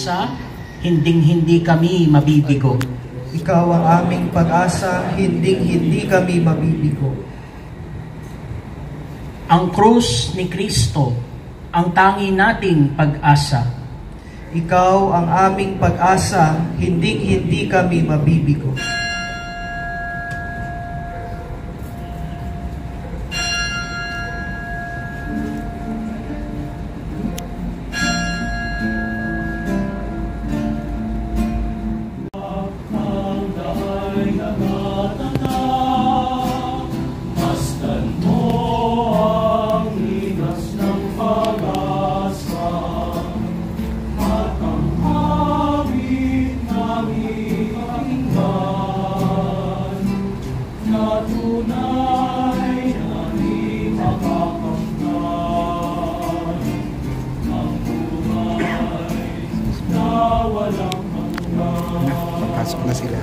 kusa, hinding-hindi kami mabibigo. Ikaw ang aming pag-asa, hinding-hindi kami mabibigo. Ang krus ni Kristo, ang tangi nating pag-asa. Ikaw ang aming pag-asa, hinding-hindi kami mabibigo. Pasok na sila.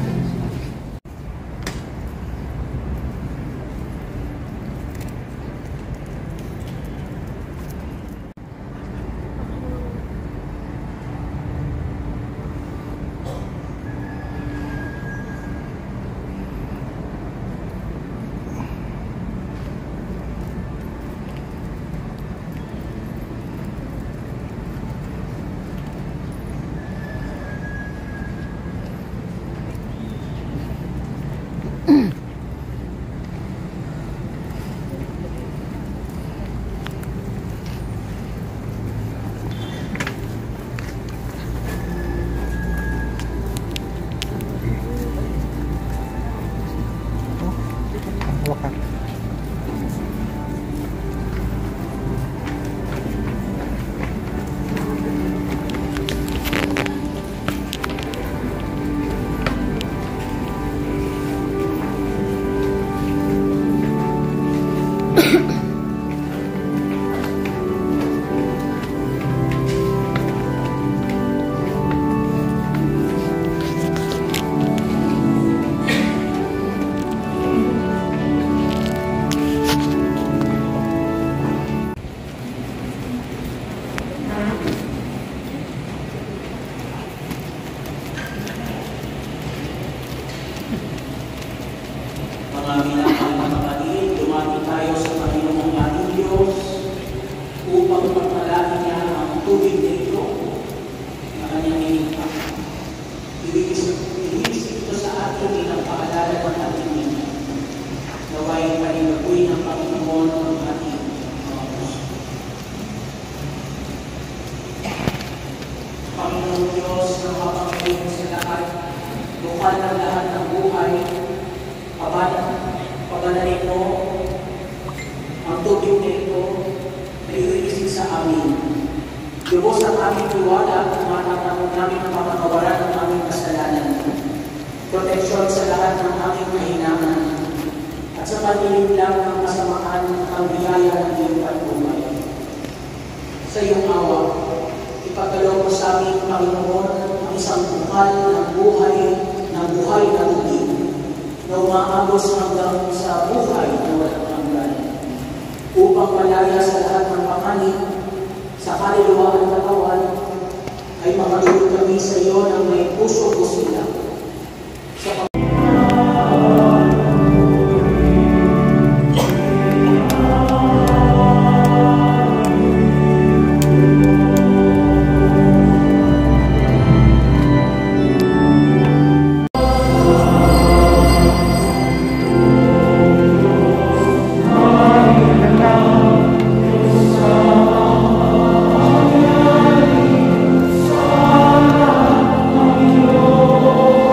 Mga minamahal na kapatid, dumati tayo sa Panginoong ating Diyos upang pagpalain niya ang tubig na ito na kanyang inikha. Ibig ito sa ating bilang paalala ng ating ina. Naway panigaguin ng Panginoon ang ating mga puso. Panginoong Diyos na mapangkin sa lahat, lukal ng lahat ng buhay, pabanalin mo ang tubig na ito na iulisig sa amin. Lubos ang aming tiwala at manatapon namin ang mapakawalan ng aming kasalanan. Proteksyon sa lahat ng aming kahinangan at sa pagdilim lang ng kasamaan ang biyaya ng iyong pagbuhay. Sa iyong awa, ipagkaloob mo sa amin, Panginoon, ang isang bukal ng buhay na tubig na umaagos hanggang sa buhay na walang hanggan, upang malaya sa lahat ng panganib sa kaluluwa at katawan, ay makatulog kami sa iyo ng may puso-pusila. Oh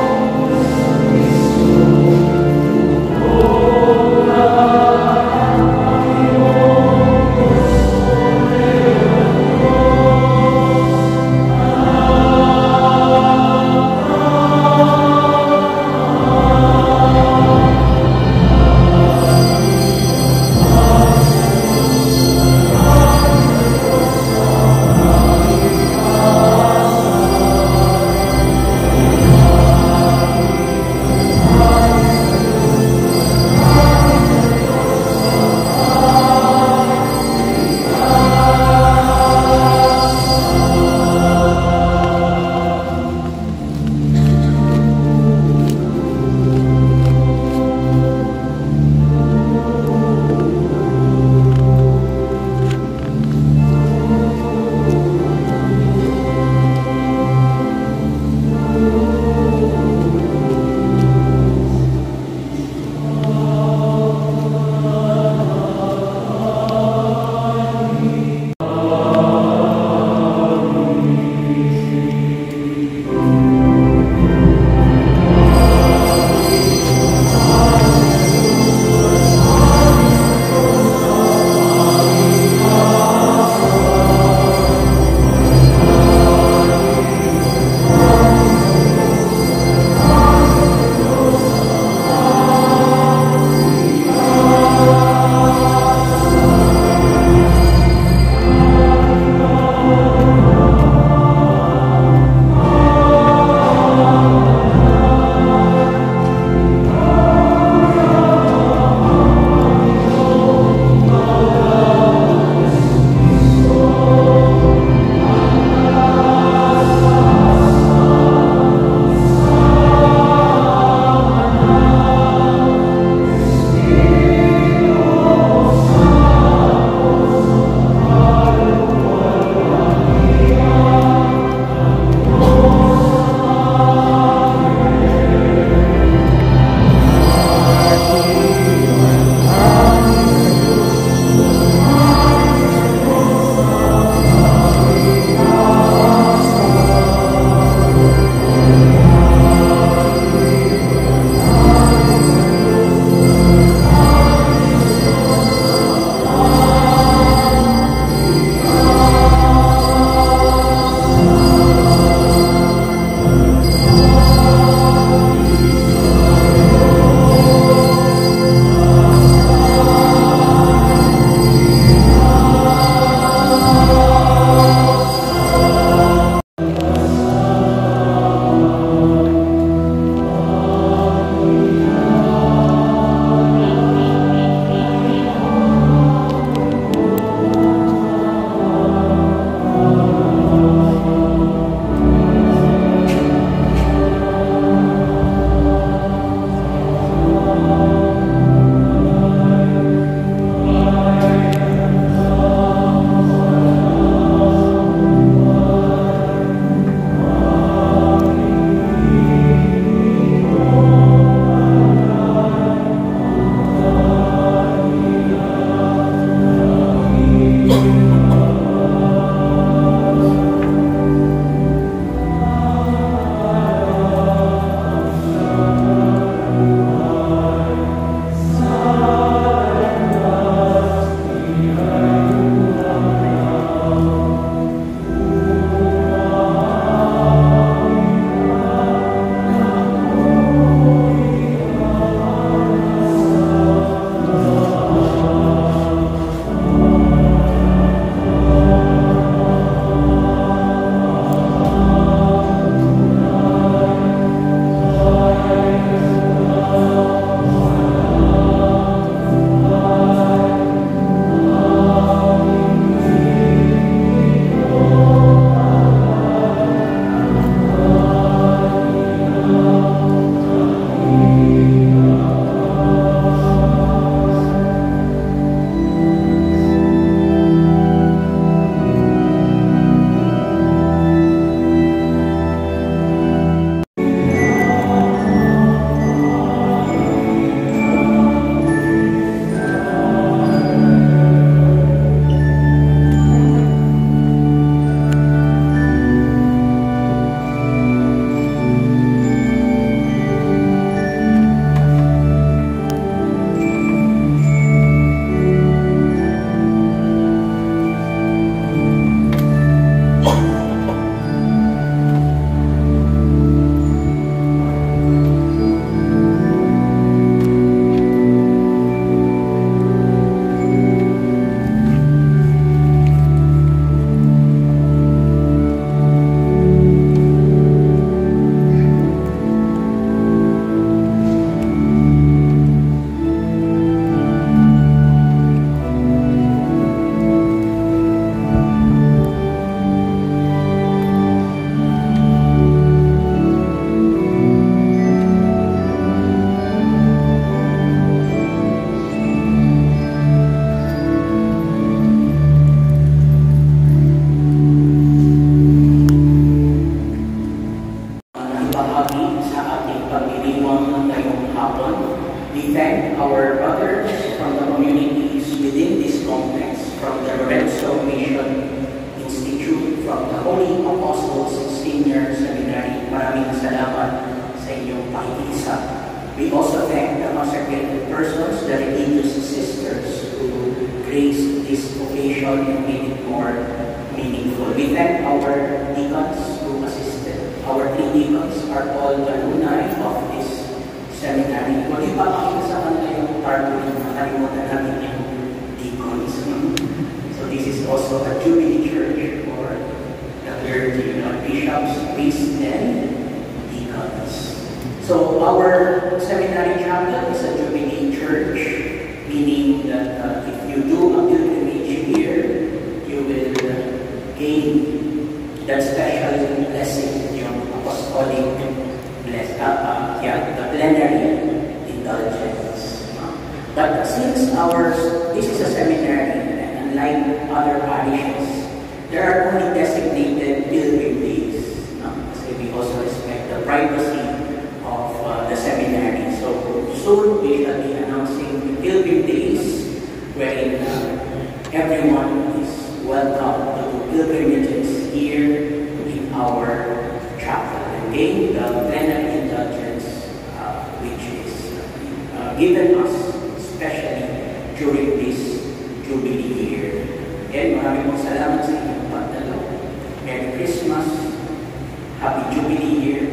more meaningful. We thank our deacons who assisted. Our 3 deacons are all alumni of this seminary. Kung di pa makita sa kanila yung tarpaulin, nakalimutan natin yung deacons. So this is also a Jubilee Church for the clergy, bishops, priests, and deacons. So our seminary chapel is a Jubilee Church, meaning that if you do a pilgrimage here, you will gain that special blessing, yung apostolic blessing, the plenary indulgence. But since this is a seminary, and unlike other parishes, there are only designated pilgrim days. Kasi we also respect the privacy of the seminary. So soon we shall be announcing the pilgrim days, wherein everyone is welcome to do pilgrimages here in our chapel and gain the plenary indulgence which is given us especially during this Jubilee year. And maraming pong salamat sa inyong pagdalo. Merry Christmas, Happy Jubilee year.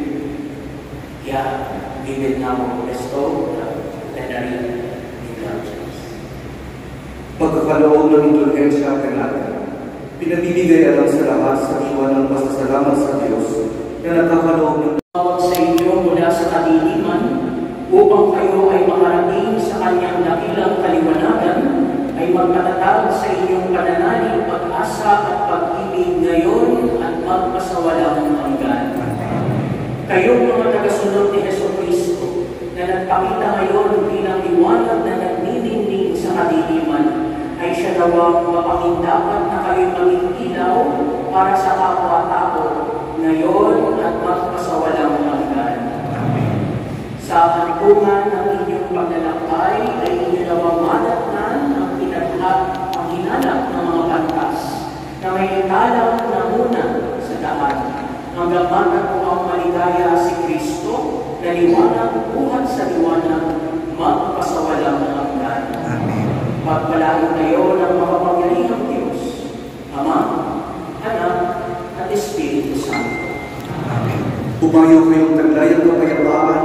We will now bestow the plenary indulgence. Pagkakaloob ng indulgensya natin, pinabibigay alam sa lahat sa diwa ng pasasalamat sa Diyos na nagkakaloob ng tawag sa inyo mula sa kadiliman upang kayo ay makarating sa kanyang dakilang kaliwanagan, ay magpatatag sa inyong pananalig, pag-asa at pag-ibig ngayon at magpasawalang hanggan. Kayong mga tagasunod ni Jesucristo na nagpakita ngayon bilang liwanag na nagniningning sa kadiliman, ay siya nawang mapakindapat na kayo'y maging ilaw para sa kapwa-tao ngayon at magpasawalang hanggan. Sa hangkungan ng inyong paglalakbay ay inyo nawang madatnan ang hinanap ng mga pantas na may talang na muna sa daan hanggang matagpo ang maligaya si Kristo na liwanag buhat sa liwanag magpasawalang hanggan. Amen. Pagpalain kayo ng makapangyarihang Diyos, Ama, Anak, at Espiritu Santo. Amen. Pumayo kayong taglayang kapayapaan